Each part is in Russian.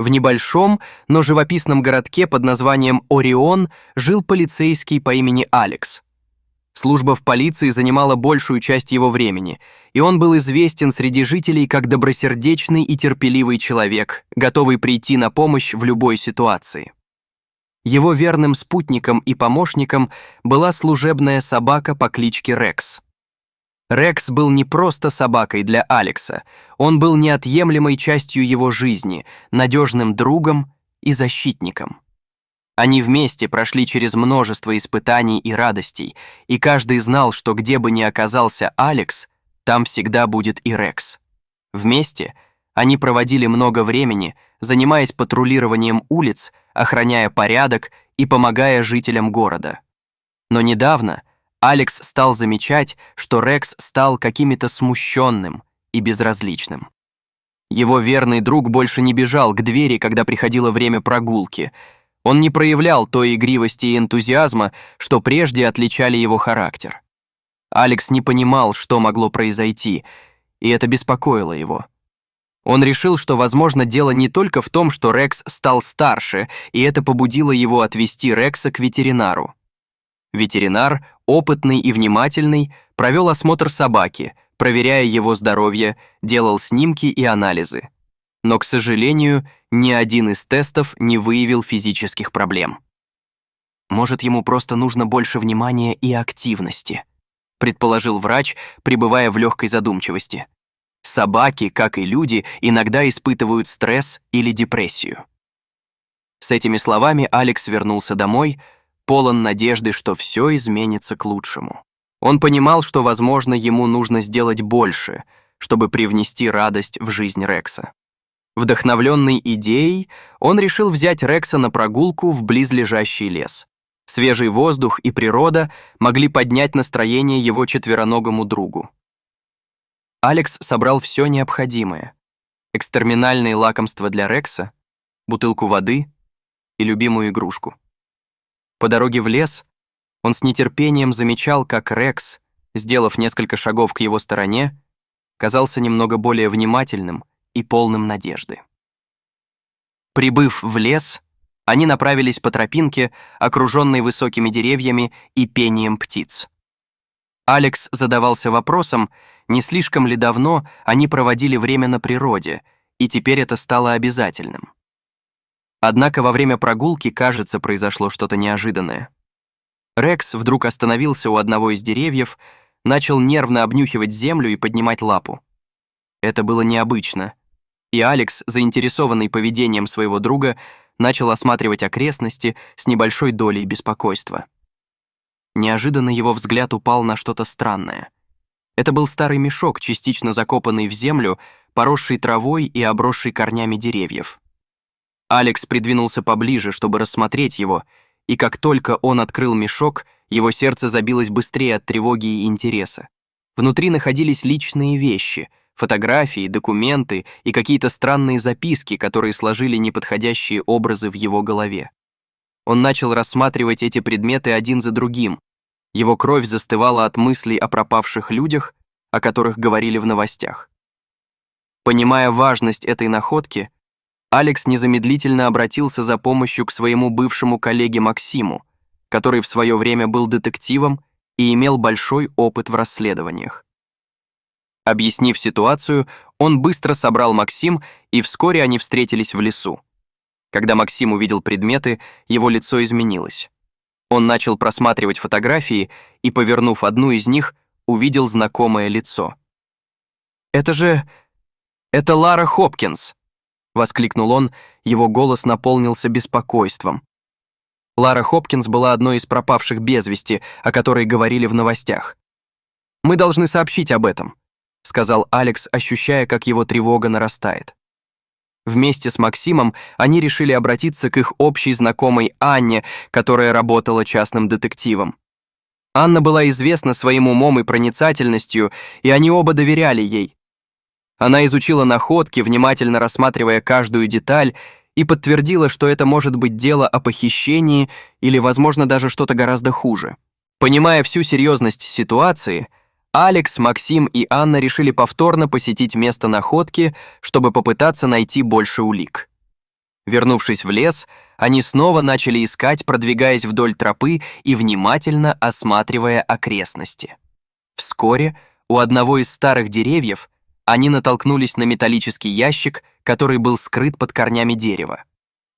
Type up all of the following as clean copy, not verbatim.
В небольшом, но живописном городке под названием Орион жил полицейский по имени Алекс. Служба в полиции занимала большую часть его времени, и он был известен среди жителей как добросердечный и терпеливый человек, готовый прийти на помощь в любой ситуации. Его верным спутником и помощником была служебная собака по кличке Рекс. Рекс был не просто собакой для Алекса, он был неотъемлемой частью его жизни, надежным другом и защитником. Они вместе прошли через множество испытаний и радостей, и каждый знал, что где бы ни оказался Алекс, там всегда будет и Рекс. Вместе они проводили много времени, занимаясь патрулированием улиц, охраняя порядок и помогая жителям города. Но недавно Алекс стал замечать, что Рекс стал каким-то смущенным и безразличным. Его верный друг больше не бежал к двери, когда приходило время прогулки. Он не проявлял той игривости и энтузиазма, что прежде отличали его характер. Алекс не понимал, что могло произойти, и это беспокоило его. Он решил, что, возможно, дело не только в том, что Рекс стал старше, и это побудило его отвезти Рекса к ветеринару. Ветеринар, опытный и внимательный, провел осмотр собаки, проверяя его здоровье, делал снимки и анализы. Но, к сожалению, ни один из тестов не выявил физических проблем. «Может, ему просто нужно больше внимания и активности», предположил врач, пребывая в легкой задумчивости. Собаки, как и люди, иногда испытывают стресс или депрессию. С этими словами Алекс вернулся домой, полон надежды, что все изменится к лучшему. Он понимал, что, возможно, ему нужно сделать больше, чтобы привнести радость в жизнь Рекса. Вдохновленный идеей, он решил взять Рекса на прогулку в близлежащий лес. Свежий воздух и природа могли поднять настроение его четвероногому другу. Алекс собрал все необходимое: экстерминальные лакомства для Рекса, бутылку воды и любимую игрушку. По дороге в лес он с нетерпением замечал, как Рекс, сделав несколько шагов к его стороне, казался немного более внимательным и полным надежды. Прибыв в лес, они направились по тропинке, окруженной высокими деревьями и пением птиц. Алекс задавался вопросом, не слишком ли давно они проводили время на природе, и теперь это стало обязательным. Однако во время прогулки, кажется, произошло что-то неожиданное. Рекс вдруг остановился у одного из деревьев, начал нервно обнюхивать землю и поднимать лапу. Это было необычно, и Алекс, заинтересованный поведением своего друга, начал осматривать окрестности с небольшой долей беспокойства. Неожиданно его взгляд упал на что-то странное. Это был старый мешок, частично закопанный в землю, поросший травой и обросший корнями деревьев. Алекс придвинулся поближе, чтобы рассмотреть его, и как только он открыл мешок, его сердце забилось быстрее от тревоги и интереса. Внутри находились личные вещи — фотографии, документы и какие-то странные записки, которые сложили неподходящие образы в его голове. Он начал рассматривать эти предметы один за другим. Его кровь застывала от мыслей о пропавших людях, о которых говорили в новостях. Понимая важность этой находки, Алекс незамедлительно обратился за помощью к своему бывшему коллеге Максиму, который в свое время был детективом и имел большой опыт в расследованиях. Объяснив ситуацию, он быстро собрал Максим, и вскоре они встретились в лесу. Когда Максим увидел предметы, его лицо изменилось. Он начал просматривать фотографии и, повернув одну из них, увидел знакомое лицо. Это Лара Хопкинс!» — воскликнул он, его голос наполнился беспокойством. Лара Хопкинс была одной из пропавших без вести, о которой говорили в новостях. «Мы должны сообщить об этом», — сказал Алекс, ощущая, как его тревога нарастает. Вместе с Максимом они решили обратиться к их общей знакомой Анне, которая работала частным детективом. Анна была известна своим умом и проницательностью, и они оба доверяли ей. Она изучила находки, внимательно рассматривая каждую деталь, и подтвердила, что это может быть дело о похищении или, возможно, даже что-то гораздо хуже. Понимая всю серьезность ситуации, Алекс, Максим и Анна решили повторно посетить место находки, чтобы попытаться найти больше улик. Вернувшись в лес, они снова начали искать, продвигаясь вдоль тропы и внимательно осматривая окрестности. Вскоре у одного из старых деревьев они натолкнулись на металлический ящик, который был скрыт под корнями дерева.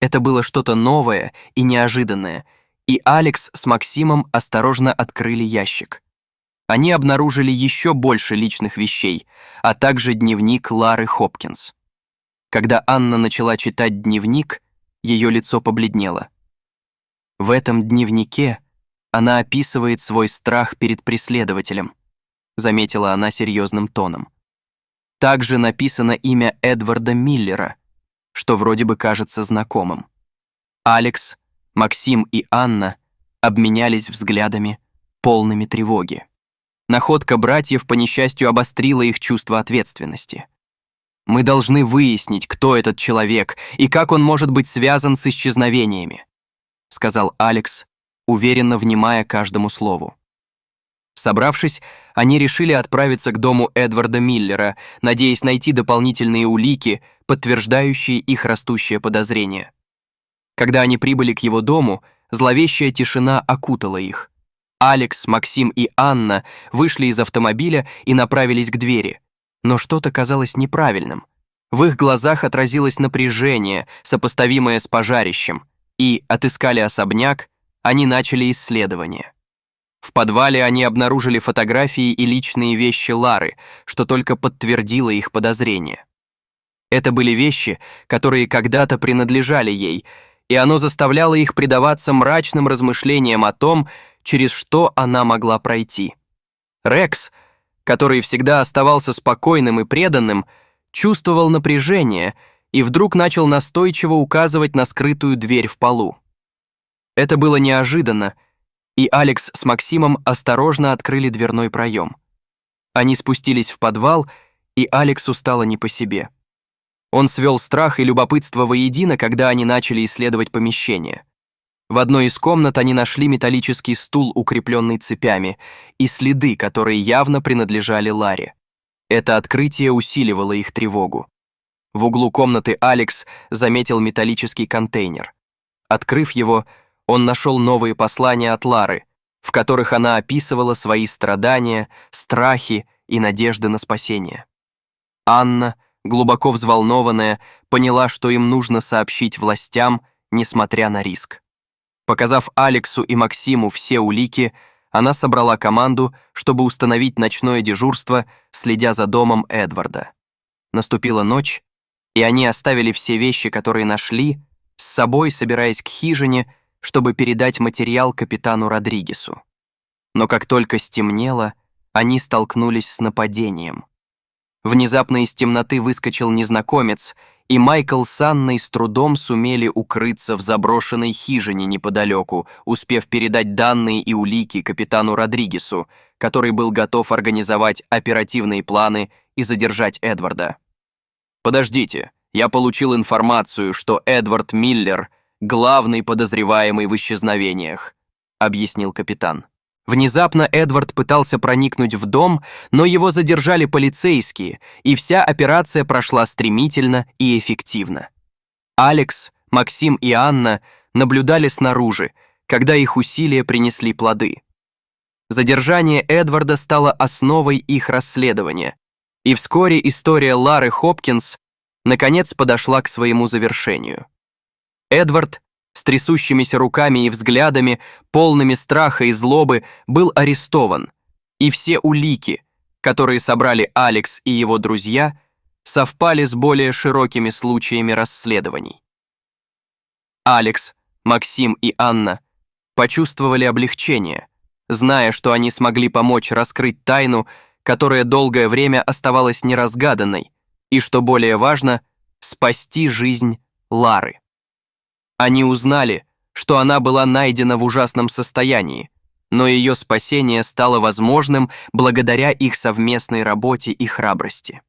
Это было что-то новое и неожиданное, и Алекс с Максимом осторожно открыли ящик. Они обнаружили еще больше личных вещей, а также дневник Лары Хопкинс. Когда Анна начала читать дневник, ее лицо побледнело. В этом дневнике она описывает свой страх перед преследователем, заметила она серьезным тоном. Также написано имя Эдварда Миллера, что вроде бы кажется знакомым. Алекс, Максим и Анна обменялись взглядами, полными тревоги. Находка братьев, по несчастью, обострила их чувство ответственности. «Мы должны выяснить, кто этот человек и как он может быть связан с исчезновениями», сказал Алекс, уверенно внимая каждому слову. Собравшись, они решили отправиться к дому Эдварда Миллера, надеясь найти дополнительные улики, подтверждающие их растущее подозрение. Когда они прибыли к его дому, зловещая тишина окутала их. Алекс, Максим и Анна вышли из автомобиля и направились к двери, но что-то казалось неправильным. В их глазах отразилось напряжение, сопоставимое с пожарищем, и отыскали особняк, они начали исследование. В подвале они обнаружили фотографии и личные вещи Лары, что только подтвердило их подозрения. Это были вещи, которые когда-то принадлежали ей, и оно заставляло их предаваться мрачным размышлениям о том, через что она могла пройти. Рекс, который всегда оставался спокойным и преданным, чувствовал напряжение и вдруг начал настойчиво указывать на скрытую дверь в полу. Это было неожиданно, и Алекс с Максимом осторожно открыли дверной проем. Они спустились в подвал, и Алексу стало не по себе. Он свел страх и любопытство воедино, когда они начали исследовать помещение. В одной из комнат они нашли металлический стул, укрепленный цепями, и следы, которые явно принадлежали Ларе. Это открытие усиливало их тревогу. В углу комнаты Алекс заметил металлический контейнер. Открыв его, он нашел новые послания от Лары, в которых она описывала свои страдания, страхи и надежды на спасение. Анна, глубоко взволнованная, поняла, что им нужно сообщить властям, несмотря на риск. Показав Алексу и Максиму все улики, она собрала команду, чтобы установить ночное дежурство, следя за домом Эдварда. Наступила ночь, и они оставили все вещи, которые нашли, с собой, собираясь к хижине, чтобы передать материал капитану Родригесу. Но как только стемнело, они столкнулись с нападением. Внезапно из темноты выскочил незнакомец, и Майкл с Анной с трудом сумели укрыться в заброшенной хижине неподалеку, успев передать данные и улики капитану Родригесу, который был готов организовать оперативные планы и задержать Эдварда. «Подождите, я получил информацию, что Эдвард Миллер — главный подозреваемый в исчезновениях», — объяснил капитан. Внезапно Эдвард пытался проникнуть в дом, но его задержали полицейские, и вся операция прошла стремительно и эффективно. Алекс, Максим и Анна наблюдали снаружи, когда их усилия принесли плоды. Задержание Эдварда стало основой их расследования, и вскоре история Лары Хопкинс наконец подошла к своему завершению. Эдвард с трясущимися руками и взглядами, полными страха и злобы, был арестован, и все улики, которые собрали Алекс и его друзья, совпали с более широкими случаями расследований. Алекс, Максим и Анна почувствовали облегчение, зная, что они смогли помочь раскрыть тайну, которая долгое время оставалась неразгаданной, и, что более важно, спасти жизнь Лары. Они узнали, что она была найдена в ужасном состоянии, но ее спасение стало возможным благодаря их совместной работе и храбрости.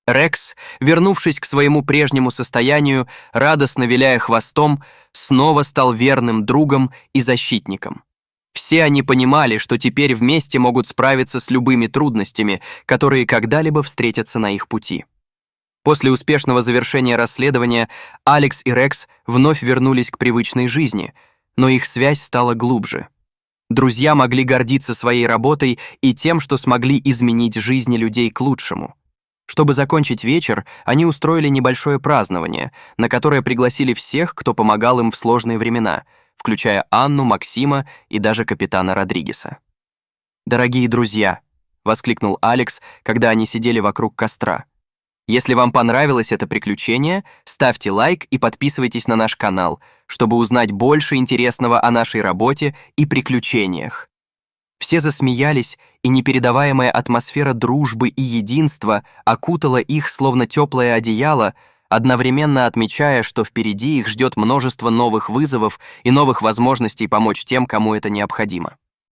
Рекс, вернувшись к своему прежнему состоянию, радостно виляя хвостом, снова стал верным другом и защитником. Все они понимали, что теперь вместе могут справиться с любыми трудностями, которые когда-либо встретятся на их пути. После успешного завершения расследования Алекс и Рекс вновь вернулись к привычной жизни, но их связь стала глубже. Друзья могли гордиться своей работой и тем, что смогли изменить жизни людей к лучшему. Чтобы закончить вечер, они устроили небольшое празднование, на которое пригласили всех, кто помогал им в сложные времена, включая Анну, Максима и даже капитана Родригеса. «Дорогие друзья», — воскликнул Алекс, когда они сидели вокруг костра, «если вам понравилось это приключение, ставьте лайк и подписывайтесь на наш канал, чтобы узнать больше интересного о нашей работе и приключениях». Все засмеялись, и непередаваемая атмосфера дружбы и единства окутала их словно теплое одеяло, одновременно отмечая, что впереди их ждет множество новых вызовов и новых возможностей помочь тем, кому это необходимо.